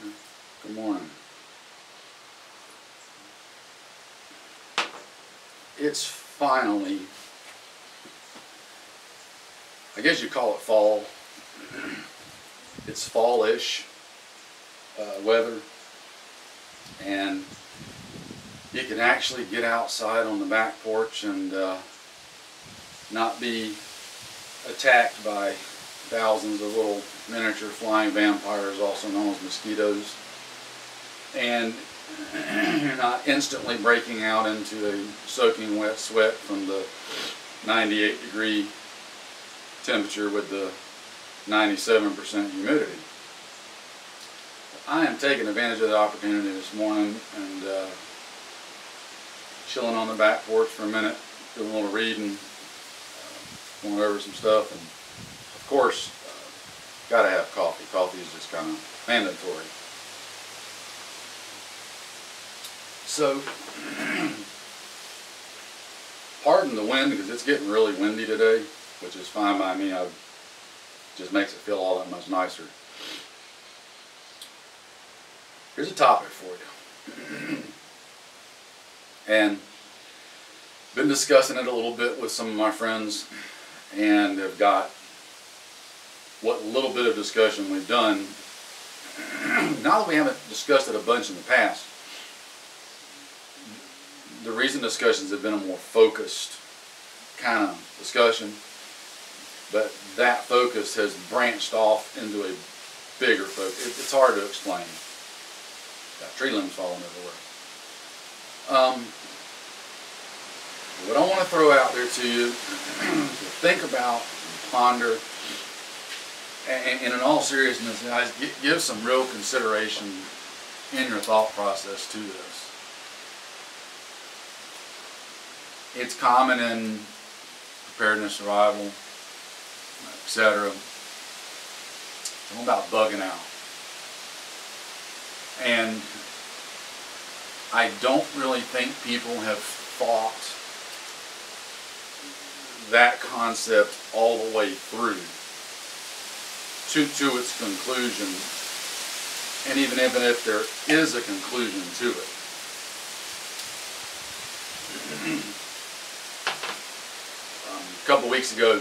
Good morning. It's finally, I guess you call it fall. It's fall-ish weather, and you can actually get outside on the back porch and not be attacked by thousands of little miniature flying vampires, also known as mosquitoes, and you're not instantly breaking out into a soaking wet sweat from the 98-degree temperature with the 97% humidity. I am taking advantage of the opportunity this morning and chilling on the back porch for a minute, doing a little reading, going over some stuff, and of course, gotta have coffee. Coffee is just kind of mandatory. So, pardon the wind because it's getting really windy today, which is fine by me. It just makes it feel all that much nicer. Here's a topic for you. And been discussing it a little bit with some of my friends, and have got what little bit of discussion we've done. Now that we haven't discussed it a bunch in the past, the recent discussions have been a more focused kind of discussion, but that focus has branched off into a bigger focus. It's hard to explain. Got tree limbs falling everywhere. What I want to throw out there to you to think about, and ponder, and in all seriousness, guys, give some real consideration in your thought process to this. It's common in preparedness, survival, etc. It's all about bugging out. And I don't really think people have thought that concept all the way through to its conclusion, and even if there is a conclusion to it. A couple weeks ago,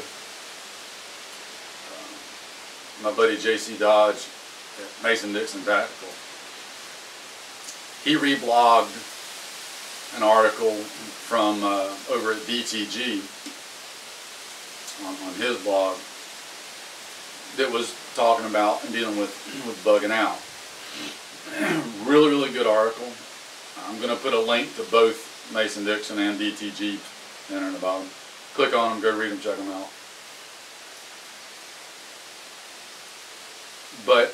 my buddy J.C. Dodge at Mason-Dixon Tactical, he reblogged an article from over at DTG on his blog that was talking about and dealing with bugging out. Really, really good article. I'm going to put a link to both Mason-Dixon and DTG there in the bottom. Click on them, go read them, check them out. But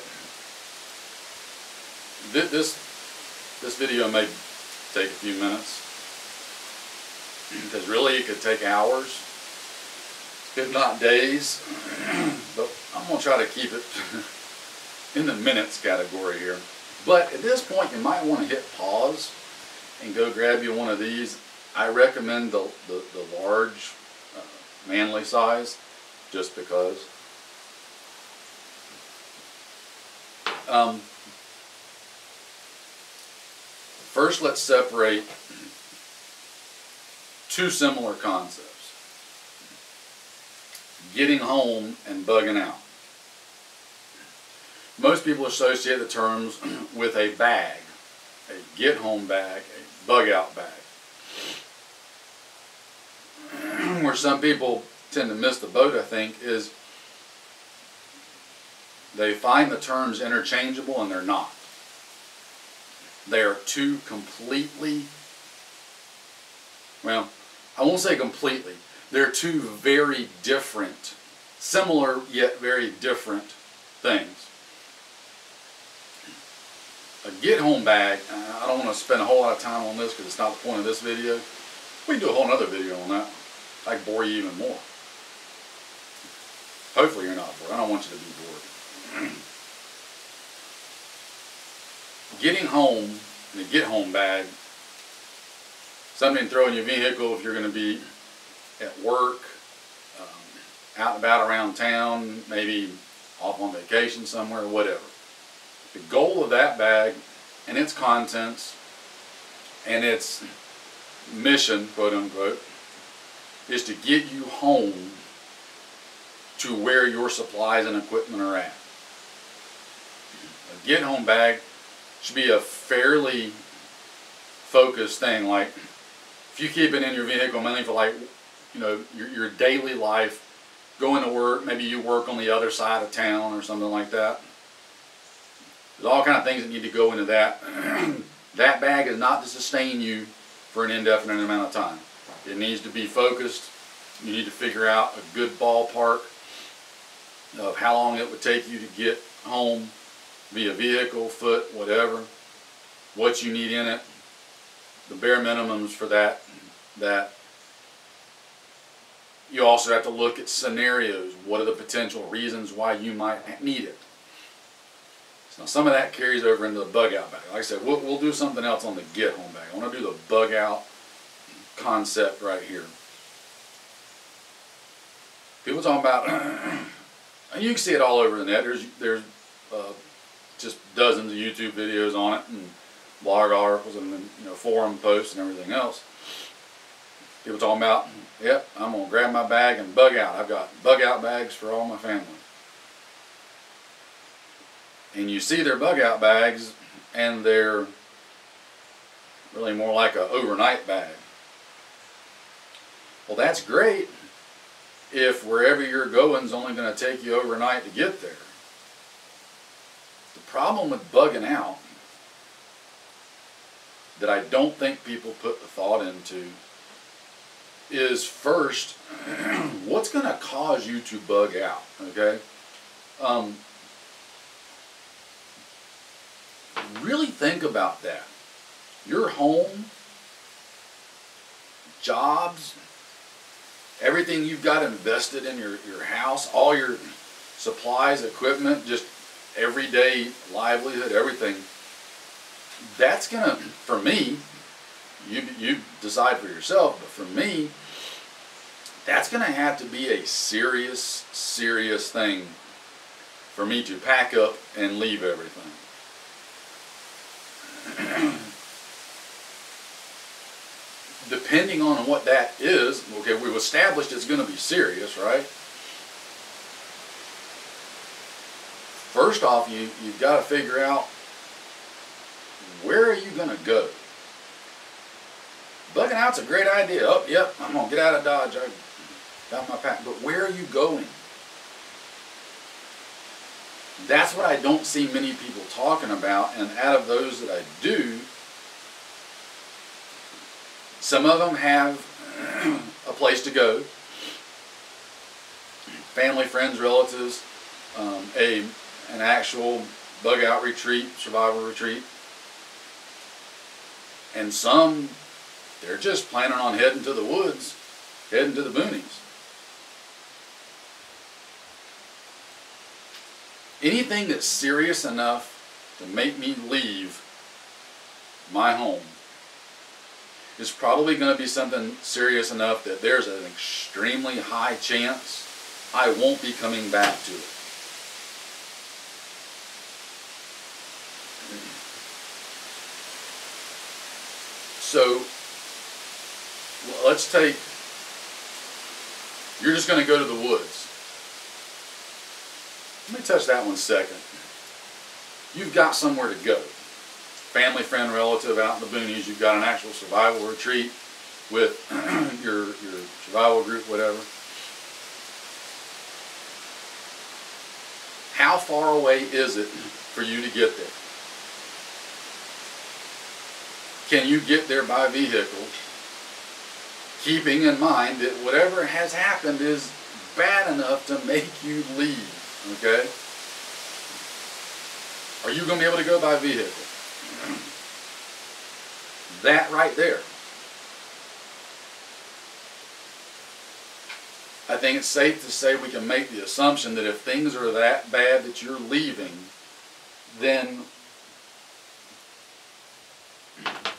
this video may take a few minutes, because really it could take hours, if not days, but I'm going to try to keep it in the minutes category here. But at this point you might want to hit pause and go grab you one of these. I recommend the large manly size, just because. First, let's separate two similar concepts: getting home and bugging out. Most people associate the terms with a bag, a get-home bag, a bug-out bag. Where some people tend to miss the boat, I think, is they find the terms interchangeable, and they're not. They are two completely, well, I won't say completely, they're two very different, similar yet very different things. A get-home bag, I don't want to spend a whole lot of time on this because it's not the point of this video. We can do a whole other video on that. I can bore you even more. Hopefully you're not bored. I don't want you to be bored. Getting home in a get-home bag, something to throw in your vehicle if you're going to be at work, out and about around town, maybe off on vacation somewhere, whatever. The goal of that bag and its contents and its mission, quote unquote, is to get you home to where your supplies and equipment are at. A get home bag should be a fairly focused thing. Like if you keep it in your vehicle mainly for like, you know, your daily life, going to work, maybe you work on the other side of town or something like that. There's all kind of things that need to go into that. That bag is not to sustain you for an indefinite amount of time. It needs to be focused. You need to figure out a good ballpark of how long it would take you to get home via vehicle, foot, whatever, what you need in it, the bare minimums for that. You also have to look at scenarios. What are the potential reasons why you might need it? So some of that carries over into the bug out bag. Like I said, we'll do something else on the get home bag. I want to do the bug out concept right here. People talking about, and you can see it all over the net. There's just dozens of YouTube videos on it, and blog articles, and forum posts and everything else. People talking about, yep, I'm gonna grab my bag and bug out. I've got bug out bags for all my family. And you see their bug out bags, and they're really more like an overnight bag. Well, that's great if wherever you're going is only going to take you overnight to get there. The problem with bugging out that I don't think people put the thought into is, first, what's going to cause you to bug out, okay? Really think about that. Your home, jobs, everything you've got invested in your house, all your supplies, equipment, just everyday livelihood, everything, that's going to, for me, you decide for yourself, but for me, that's going to have to be a serious, serious thing for me to pack up and leave everything. Depending on what that is, okay, we've established it's going to be serious, right? First off, you've got to figure out, where are you going to go? Bugging out's a great idea. Oh, yep, I'm going to get out of Dodge. I got my pack. But where are you going? That's what I don't see many people talking about, and out of those that I do, some of them have a place to go, family, friends, relatives, an actual bug out retreat, survival retreat, and some, they're just planning on heading to the woods, heading to the boonies. Anything that's serious enough to make me leave my home is probably going to be something serious enough that there's an extremely high chance I won't be coming back to it. So, let's take, you're just going to go to the woods. Let me touch that one second. You've got somewhere to go. Family, friend, relative out in the boonies. You've got an actual survival retreat with your survival group, whatever. How far away is it for you to get there? Can you get there by vehicle, keeping in mind that whatever has happened is bad enough to make you leave? Okay? Are you going to be able to go by vehicle? That right there. I think it's safe to say we can make the assumption that if things are that bad that you're leaving, then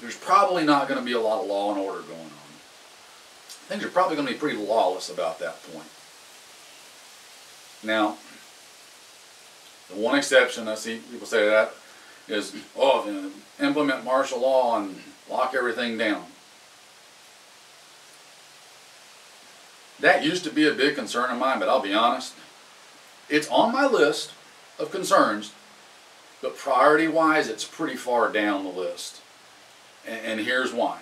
there's probably not going to be a lot of law and order going on. Things are probably going to be pretty lawless about that point. Now, the one exception, I see people say that, is, oh, implement martial law and lock everything down. That used to be a big concern of mine, but I'll be honest, it's on my list of concerns, but priority-wise, it's pretty far down the list. And here's why.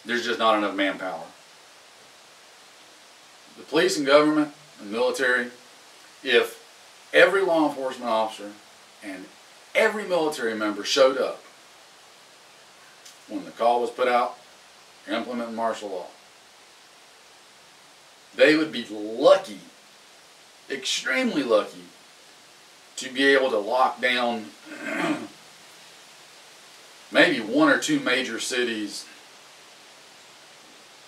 There's just not enough manpower. The police and government and military, if every law enforcement officer and every military member showed up when the call was put out, implement martial law, they would be lucky, extremely lucky, to be able to lock down maybe 1 or 2 major cities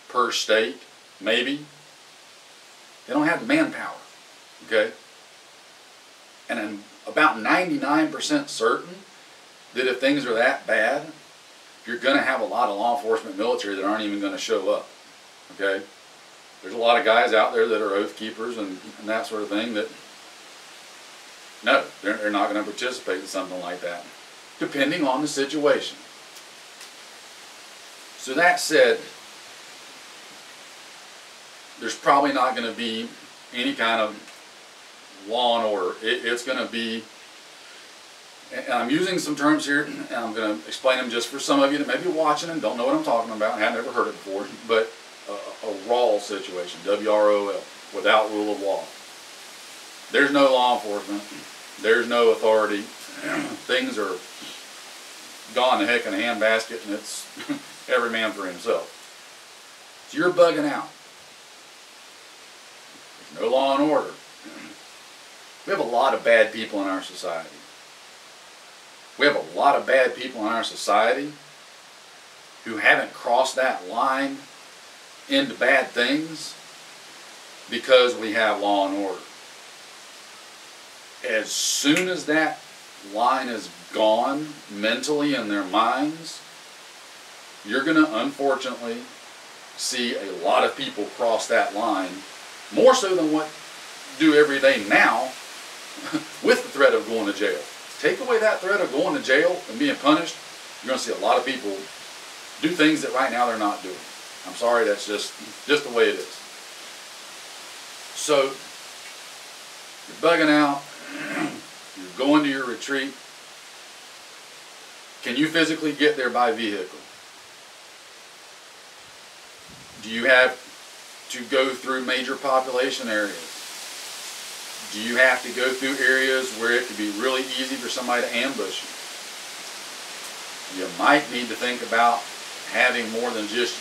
per state, maybe. They don't have the manpower, okay? And I'm about 99% certain that if things are that bad, you're going to have a lot of law enforcement military that aren't even going to show up, okay? There's a lot of guys out there that are oath keepers and that sort of thing that, no, they're not going to participate in something like that, depending on the situation. So that said, there's probably not going to be any kind of law and order. It's going to be, and I'm using some terms here, and I'm going to explain them just for some of you that may be watching and don't know what I'm talking about, and have never heard it before, but a raw situation, W-R-O-L, without rule of law. There's no law enforcement. There's no authority. Things are gone to heck in a handbasket, and it's every man for himself. So you're bugging out. There's no law and order. We have a lot of bad people in our society. We have a lot of bad people in our society who haven't crossed that line into bad things because we have law and order. As soon as that line is gone mentally in their minds, you're going to unfortunately see a lot of people cross that line, more so than what do every day now with the threat of going to jail. Take away that threat of going to jail and being punished, you're going to see a lot of people do things that right now they're not doing. I'm sorry, that's just the way it is. So, you're bugging out, you're going to your retreat. Can you physically get there by vehicle? Do you have to go through major population areas? Do you have to go through areas where it could be really easy for somebody to ambush you? You might need to think about having more than just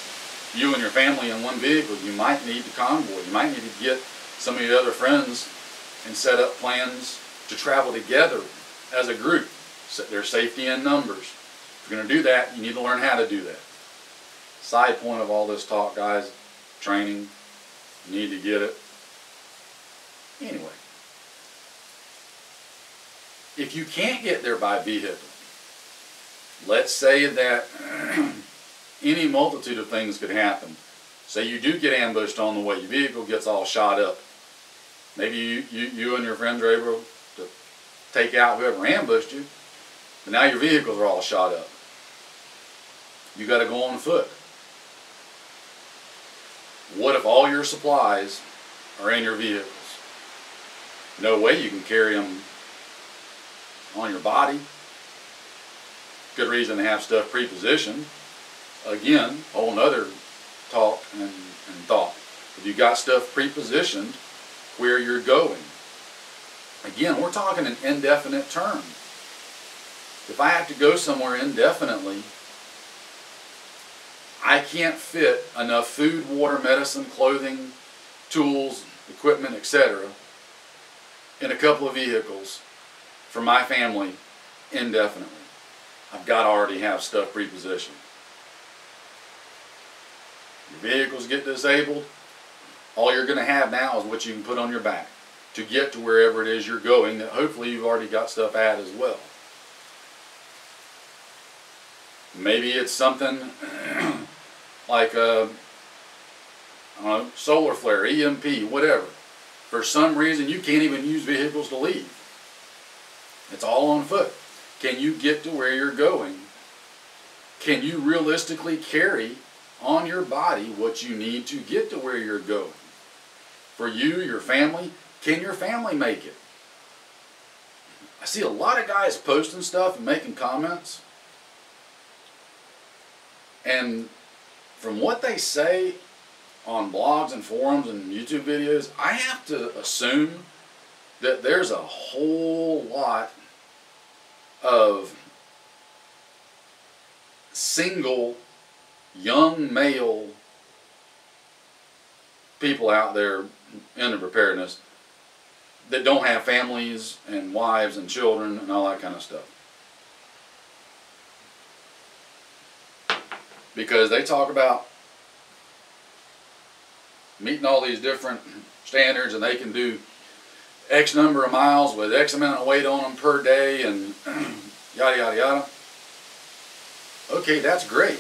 you and your family in one vehicle. You might need to convoy. You might need to get some of your other friends and set up plans to travel together as a group. So there's safety in numbers. If you're going to do that, you need to learn how to do that. Side point of all this talk, guys, training. You need to get it. Anyway, if you can't get there by vehicle, let's say that any multitude of things could happen. Say you do get ambushed on the way, your vehicle gets all shot up. Maybe you and your friends are able to take out whoever ambushed you, but now your vehicles are all shot up. You got to go on foot. What if all your supplies are in your vehicles? No way you can carry them on your body. Good reason to have stuff pre-positioned. Again, whole nother talk and thought. If you got stuff pre-positioned where you're going, again, we're talking an indefinite term. If I have to go somewhere indefinitely, I can't fit enough food, water, medicine, clothing, tools, equipment, etc. in a couple of vehicles for my family indefinitely. I've got to already have stuff pre-positioned. Your vehicles get disabled, all you're going to have now is what you can put on your back to get to wherever it is you're going that hopefully you've already got stuff at as well. Maybe it's something like a solar flare, EMP, whatever. For some reason you can't even use vehicles to leave. It's all on foot. Can you get to where you're going? Can you realistically carry on your body what you need to get to where you're going? For you, your family, can your family make it? I see a lot of guys posting stuff and making comments. And from what they say on blogs and forums and YouTube videos, I have to assume that there's a whole lot of single young male people out there into preparedness that don't have families and wives and children and all that kind of stuff. Because they talk about meeting all these different standards and they can do X number of miles with X amount of weight on them per day and yada yada yada. Okay, that's great.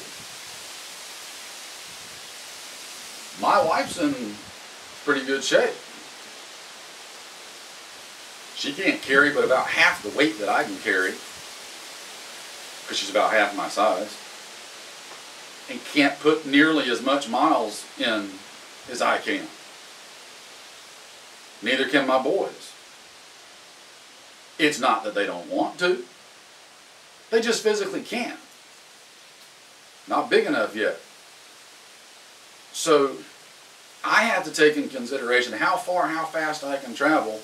My wife's in pretty good shape. She can't carry but about half the weight that I can carry, because she's about half my size, and can't put nearly as much miles in as I can. Neither can my boys. It's not that they don't want to. They just physically can't. Not big enough yet. So I have to take in consideration how far, how fast I can travel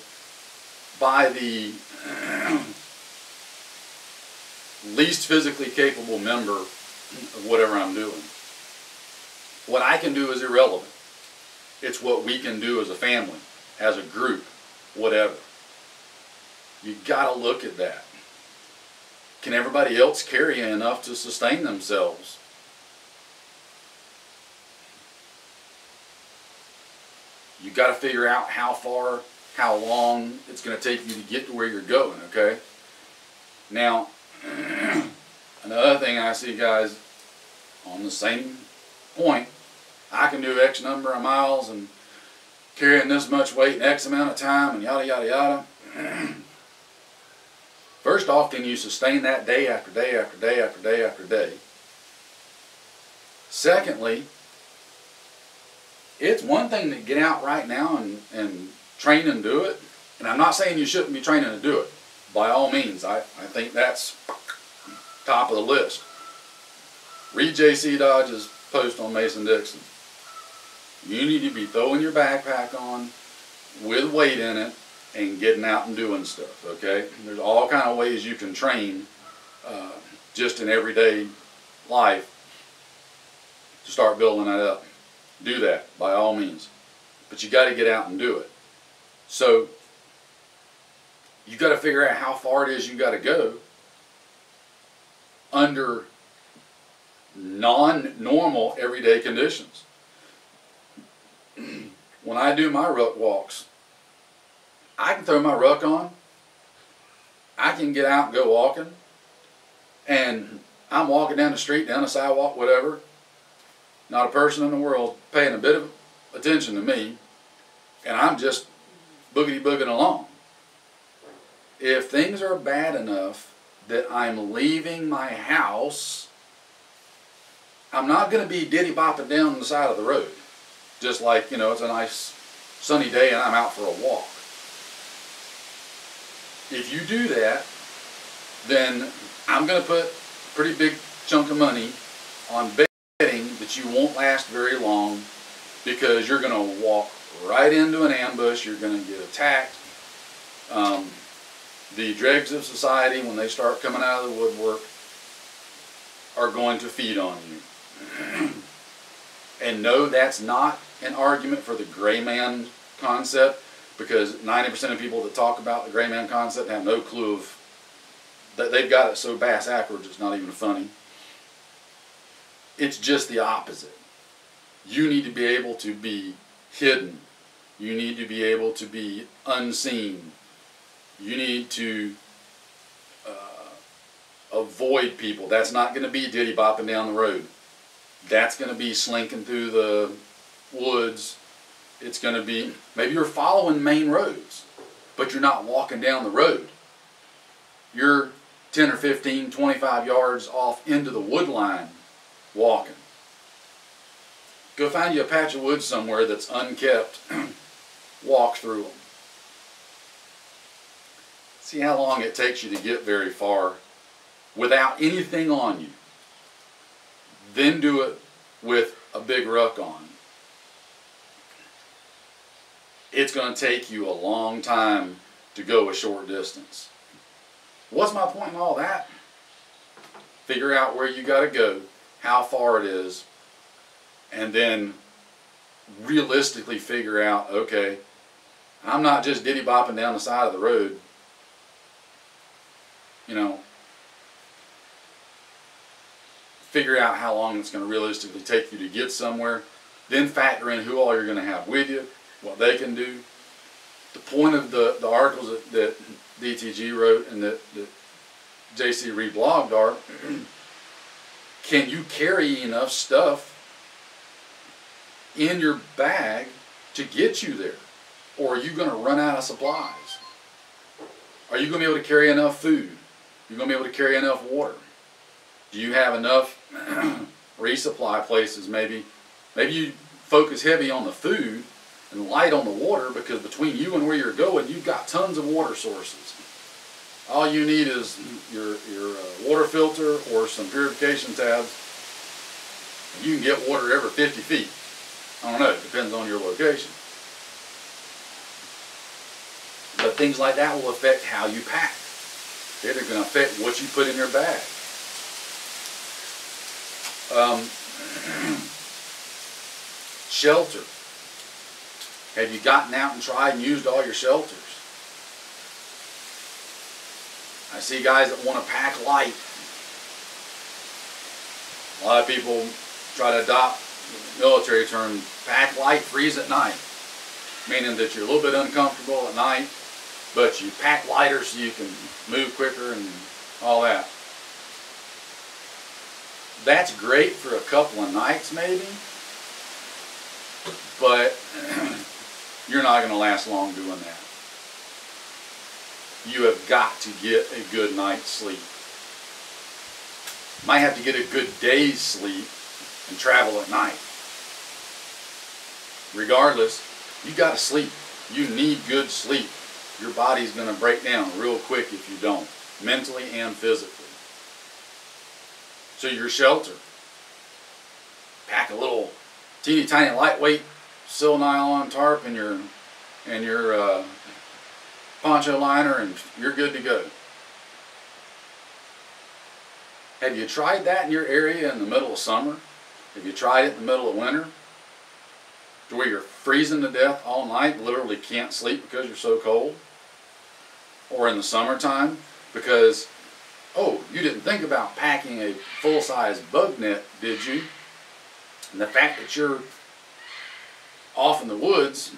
by the least physically capable member of whatever I'm doing. What I can do is irrelevant. It's what we can do as a family, as a group, whatever. You got to look at that. Can everybody else carry enough to sustain themselves? You got to figure out how far, how long it's going to take you to get to where you're going, okay? Now, another thing I see guys on the same point, I can do X number of miles and carrying this much weight in X amount of time and yada yada yada. First off, can you sustain that day after day after day after day after day? Secondly, it's one thing to get out right now and train and do it. And I'm not saying you shouldn't be training to do it. By all means, I think that's top of the list. Read J.C. Dodge's post on Mason-Dixon. You need to be throwing your backpack on with weight in it and getting out and doing stuff, okay? There's all kind of ways you can train just in everyday life to start building that up. Do that, by all means. But you got to get out and do it. So, you got to figure out how far it is you got to go under non-normal everyday conditions. When I do my ruck walks, I can throw my ruck on, I can get out and go walking, and I'm walking down the street, down the sidewalk, whatever, not a person in the world paying a bit of attention to me, and I'm just boogity-booging along. If things are bad enough that I'm leaving my house, I'm not going to be diddy-bopping down the side of the road. Just like, you know, it's a nice sunny day and I'm out for a walk. If you do that, then I'm going to put a pretty big chunk of money on betting that you won't last very long, because you're going to walk right into an ambush. You're going to get attacked. The dregs of society, when they start coming out of the woodwork, are going to feed on you. And no, that's not an argument for the gray man concept, because 90% of people that talk about the gray man concept have no clue of that. They've got it so bass-ackwards it's not even funny. It's just the opposite. You need to be able to be hidden. You need to be able to be unseen. You need to avoid people. That's not going to be diddy-bopping down the road. That's going to be slinking through the woods. It's going to be, maybe you're following main roads, but you're not walking down the road. 10 or 15, 25 yards off into the wood line walking. Go find you a patch of wood somewhere that's unkept. Walk through them. See how long it takes you to get very far without anything on you. Then do it with a big ruck on. It's going to take you a long time to go a short distance. What's my point in all that? Figure out where you got to go, how far it is, and then realistically figure out, okay, I'm not just diddy-bopping down the side of the road. You know, figure out how long it's going to realistically take you to get somewhere. Then factor in who all you're going to have with you, what they can do. The point of the articles that DTG wrote and that JC reblogged are, can you carry enough stuff in your bag to get you there? Or are you going to run out of supplies? Are you going to be able to carry enough food? You're going to be able to carry enough water? Do you have enough resupply places? Maybe you focus heavy on the food and light on the water, because between you and where you're going, you've got tons of water sources. All you need is your water filter or some purification tabs. You can get water every 50 feet. I don't know, it depends on your location. But things like that will affect how you pack. They're going to affect what you put in your bag. Shelter. Have you gotten out and tried and used all your shelters? I see guys that want to pack light. A lot of people try to adopt the military term, pack light, freeze at night. Meaning that you're a little bit uncomfortable at night, but you pack lighter so you can move quicker and all that. That's great for a couple of nights maybe, but you're not going to last long doing that. You have got to get a good night's sleep. Might have to get a good day's sleep and travel at night. Regardless, you got to sleep. You need good sleep. Your body's going to break down real quick if you don't, mentally and physically. So your shelter. Pack a little teeny tiny lightweight sil nylon tarp in your poncho liner, and you're good to go. Have you tried that in your area in the middle of summer? Have you tried it in the middle of winter? To where you're freezing to death all night, literally can't sleep because you're so cold? Or in the summertime because, oh, you didn't think about packing a full-size bug net, did you? And the fact that you're off in the woods,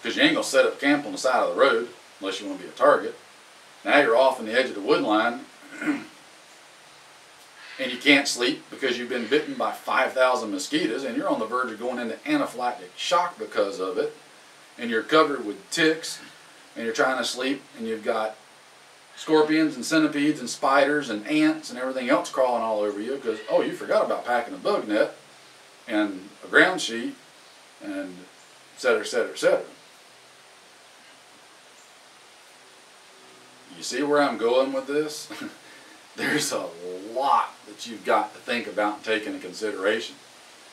because you ain't going to set up camp on the side of the road unless you want to be a target. Now you're off on the edge of the wood line and you can't sleep because you've been bitten by 5,000 mosquitoes and you're on the verge of going into anaphylactic shock because of it, and you're covered with ticks and you're trying to sleep and you've got scorpions and centipedes and spiders and ants and everything else crawling all over you because, oh, you forgot about packing a bug net and a ground sheet and et cetera, et cetera, et cetera. You see where I'm going with this? There's a lot that you've got to think about and take into consideration.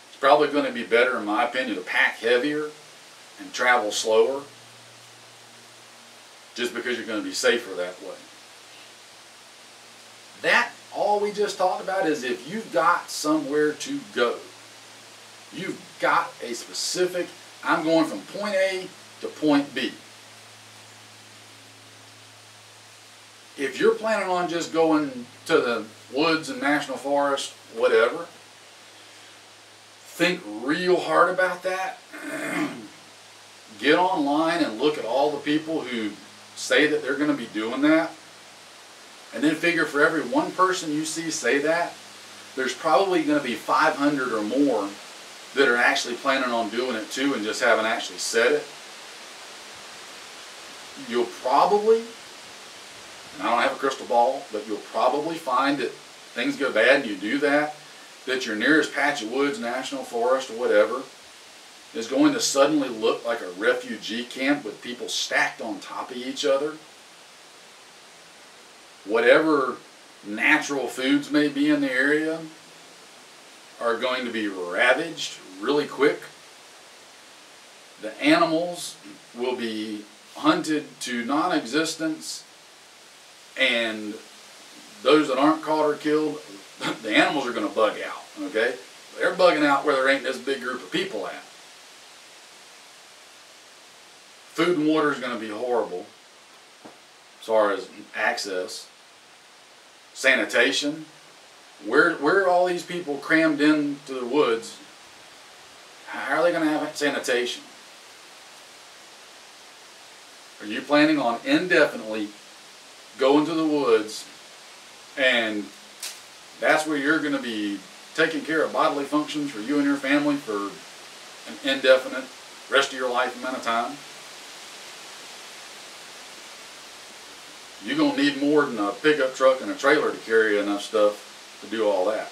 It's probably going to be better, in my opinion, to pack heavier and travel slower, just because you're going to be safer that way. That, all we just talked about, is if you've got somewhere to go. You've got a specific, I'm going from point A to point B. If you're planning on just going to the woods and national forest, whatever, think real hard about that. Get online and look at all the people who say that they're going to be doing that. And then figure for every one person you see say that, there's probably going to be 500 or more that are actually planning on doing it too and just haven't actually said it. You'll probably, and I don't have a crystal ball, but you'll probably find that things go bad and you do that, that your nearest patch of woods, national forest, or whatever, is going to suddenly look like a refugee camp with people stacked on top of each other. Whatever natural foods may be in the area are going to be ravaged really quick. The animals will be hunted to non-existence, and those that aren't caught or killed, the animals are going to bug out, okay? They're bugging out where there ain't this big group of people at. Food and water is going to be horrible as far as access. Sanitation. Where are all these people crammed into the woods? How are they going to have sanitation? Are you planning on indefinitely going to the woods, and that's where you're going to be taking care of bodily functions for you and your family for an indefinite rest of your life amount of time? You're going to need more than a pickup truck and a trailer to carry enough stuff to do all that.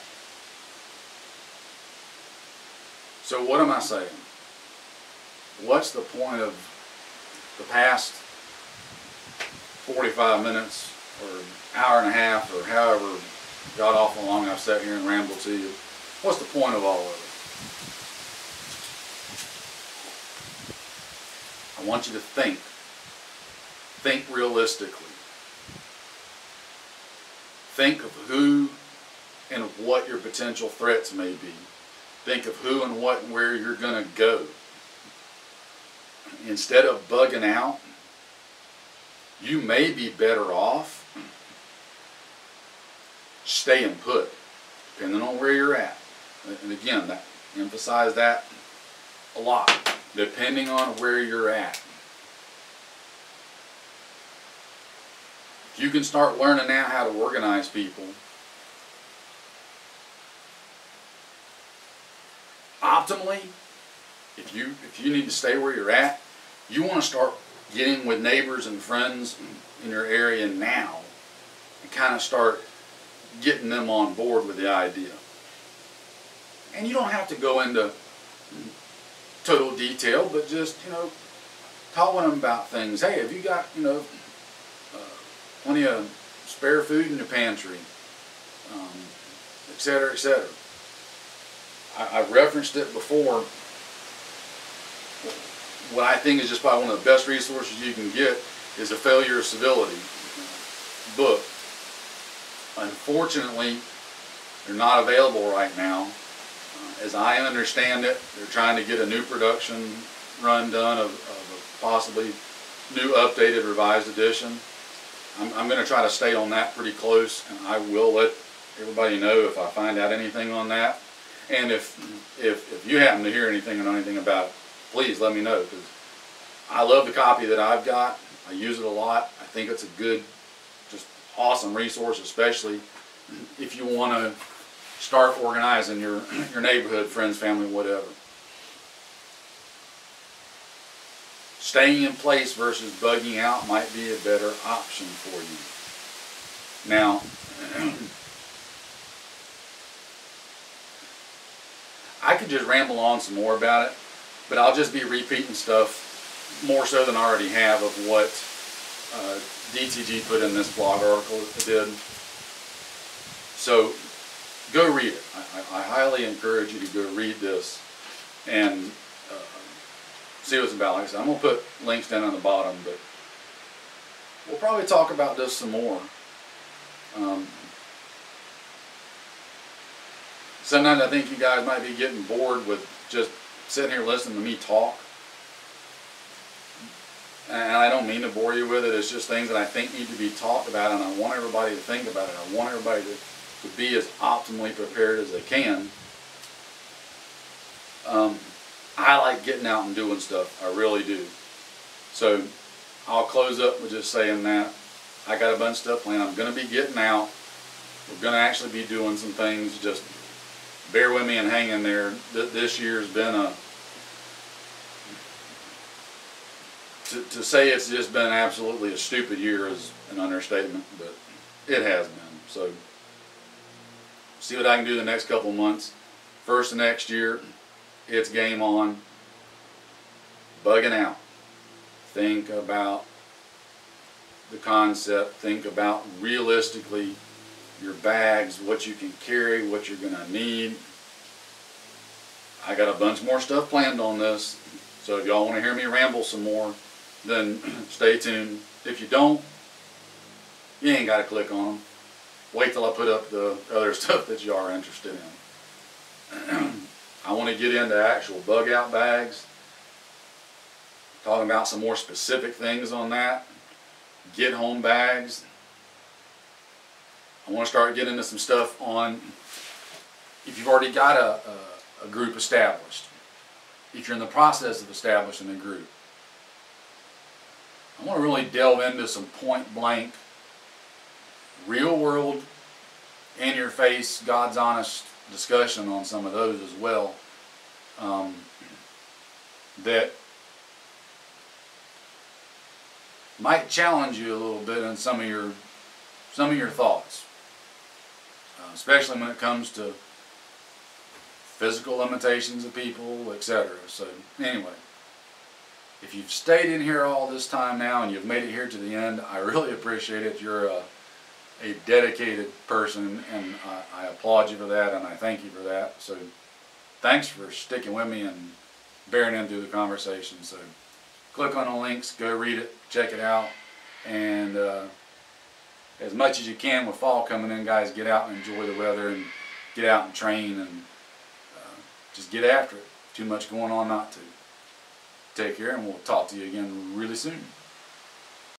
So what am I saying? What's the point of the past 45 minutes or hour and a half or however god awful long I've sat here and rambled to you? What's the point of all of it? I want you to think. Think realistically. Think of who and what your potential threats may be. Think of who and what and where you're going to go. Instead of bugging out, you may be better off staying put, depending on where you're at. And again, emphasize that a lot, depending on where you're at. If you can start learning now how to organize people, optimally, if you need to stay where you're at, you want to start getting with neighbors and friends in your area now and kind of start getting them on board with the idea. And you don't have to go into total detail, but just, talk with them about things. Hey, have you got, plenty of spare food in your pantry, et cetera, et cetera. I've referenced it before. What I think is just probably one of the best resources you can get is a Failure of Civility book. Unfortunately, they're not available right now. As I understand it, they're trying to get a new production run done of a possibly new updated revised edition. I'm going to try to stay on that pretty close, and I will let everybody know if I find out anything on that. And if you happen to hear anything or know anything about it, please let me know, because I love the copy that I've got. I use it a lot. I think it's a good, just awesome resource, especially if you want to start organizing your neighborhood, friends, family, whatever. Staying in place versus bugging out might be a better option for you. Now, I could just ramble on some more about it, but I'll just be repeating stuff more so than I already have of what DTG put in this blog article it did. So go read it. I highly encourage you to go read this and see what it's about. Like I said, I'm going to put links down on the bottom, but we'll probably talk about this some more. Sometimes I think you guys might be getting bored with just sitting here listening to me talk. And I don't mean to bore you with it. It's just things that I think need to be talked about, and I want everybody to think about it. I want everybody to be as optimally prepared as they can. I like getting out and doing stuff. I really do. So I'll close up with just saying that I got a bunch of stuff planned. I'm going to be getting out. We're going to actually be doing some things. Just bear with me and hang in there. This year's been to say it's just been absolutely a stupid year is an understatement, but it has been. So see what I can do the next couple of months. First of next year, it's game on. Bugging out. Think about the concept. Think about realistically your bags, what you can carry, what you're going to need. I got a bunch more stuff planned on this, so if y'all want to hear me ramble some more, then stay tuned. If you don't, you ain't got to click on them. Wait till I put up the other stuff that you are interested in. I want to get into actual bug out bags, talking about some more specific things on that. Get home bags. I want to start getting into some stuff on if you've already got a group established, if you're in the process of establishing a group. I want to really delve into some point blank, real world, in your face, God's honest discussion on some of those as well, that might challenge you a little bit in some of your thoughts, especially when it comes to physical limitations of people, etc. So anyway, if you've stayed in here all this time now and you've made it here to the end, I really appreciate it. You're a dedicated person, and I applaud you for that, and I thank you for that. So thanks for sticking with me and bearing in through the conversation. So click on the links, go read it, check it out, and as much as you can with fall coming in, guys, get out and enjoy the weather and get out and train and just get after it. Too much going on not to. Take care, and we'll talk to you again really soon.